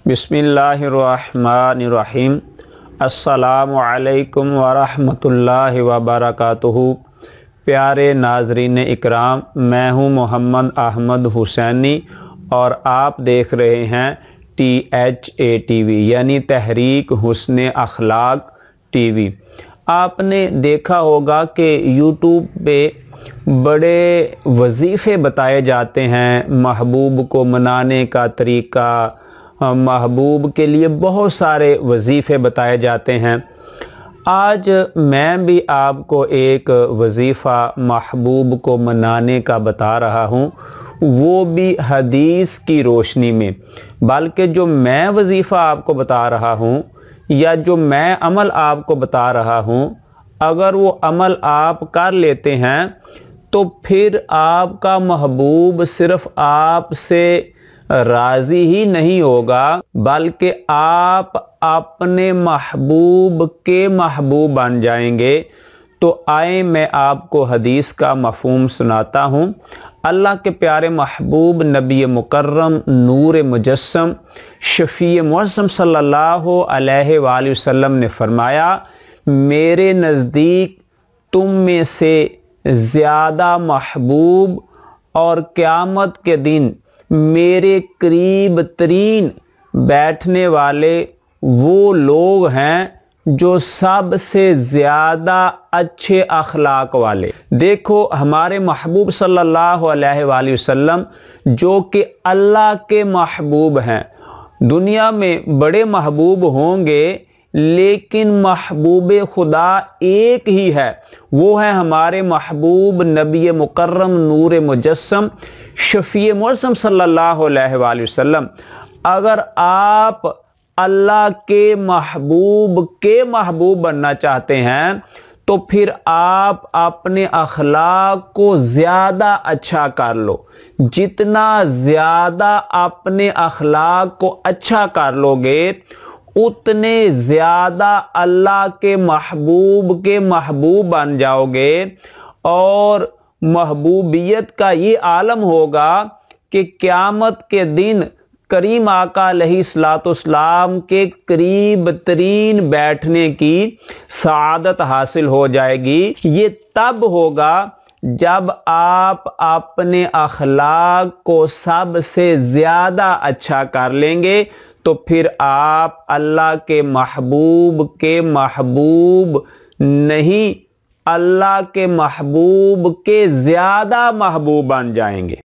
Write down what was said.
बिस्मिल्लाहिर्रहमानिर्रहीम। अस्सलामु अलैकुम वरहमतुल्लाहि वबरकातुहू। प्यारे नाज़रीन इकराम, मैं हूँ मोहम्मद अहमद हुसैनी और आप देख रहे हैं THA TV यानी तहरीक हुस्न अखलाक TV। आपने देखा होगा कि YouTube पे बड़े वजीफ़े बताए जाते हैं, महबूब को मनाने का तरीका, महबूब के लिए बहुत सारे वजीफ़े बताए जाते हैं। आज मैं भी आपको एक वजीफ़ा महबूब को मनाने का बता रहा हूँ, वो भी हदीस की रोशनी में। बल्कि जो मैं वजीफ़ा आपको बता रहा हूँ या जो मैं अमल आपको बता रहा हूँ, अगर वो अमल आप कर लेते हैं तो फिर आपका महबूब सिर्फ़ आपसे राज़ी ही नहीं होगा, बल्कि आप अपने महबूब के महबूब बन जाएंगे। तो आए मैं आपको हदीस का मफ़हूम सुनाता हूँ। अल्लाह के प्यारे महबूब नबी मुकर्रम नूर मुजस्सम शफ़ी मुअज़्ज़म सल्लल्लाहु अलैहि वसल्लम ने फरमाया, मेरे नज़दीक तुम में से ज़्यादा महबूब और क़यामत के दिन मेरे करीब तरीन बैठने वाले वो लोग हैं जो सबसे ज़्यादा अच्छे अखलाक वाले। देखो, हमारे महबूब सल्लल्लाहु अलैहि वसल्लम जो कि अल्लाह के महबूब हैं। दुनिया में बड़े महबूब होंगे लेकिन महबूब खुदा एक ही है, वो है हमारे महबूब नबी मुकर्रम नूर मुजस्सम शफ़ी मुअज़्ज़म सल्लल्लाहु अलैहि वसल्लम। अगर आप अल्लाह के महबूब बनना चाहते हैं तो फिर आप अपने अखलाक को ज़्यादा अच्छा कर लो। जितना ज़्यादा अपने अखलाक को अच्छा कर लोगे, उतने ज़्यादा अल्लाह के महबूब बन जाओगे। और महबूबियत का ये आलम होगा कि क़यामत के दिन करीम आका अलैहिस्सलाम के करीब तरीन बैठने की सआदत हासिल हो जाएगी। ये तब होगा जब आप अपने अखलाक को सबसे ज़्यादा अच्छा कर लेंगे, तो फिर आप अल्लाह के महबूब नहीं, अल्लाह के महबूब के ज़्यादा महबूब बन जाएंगे।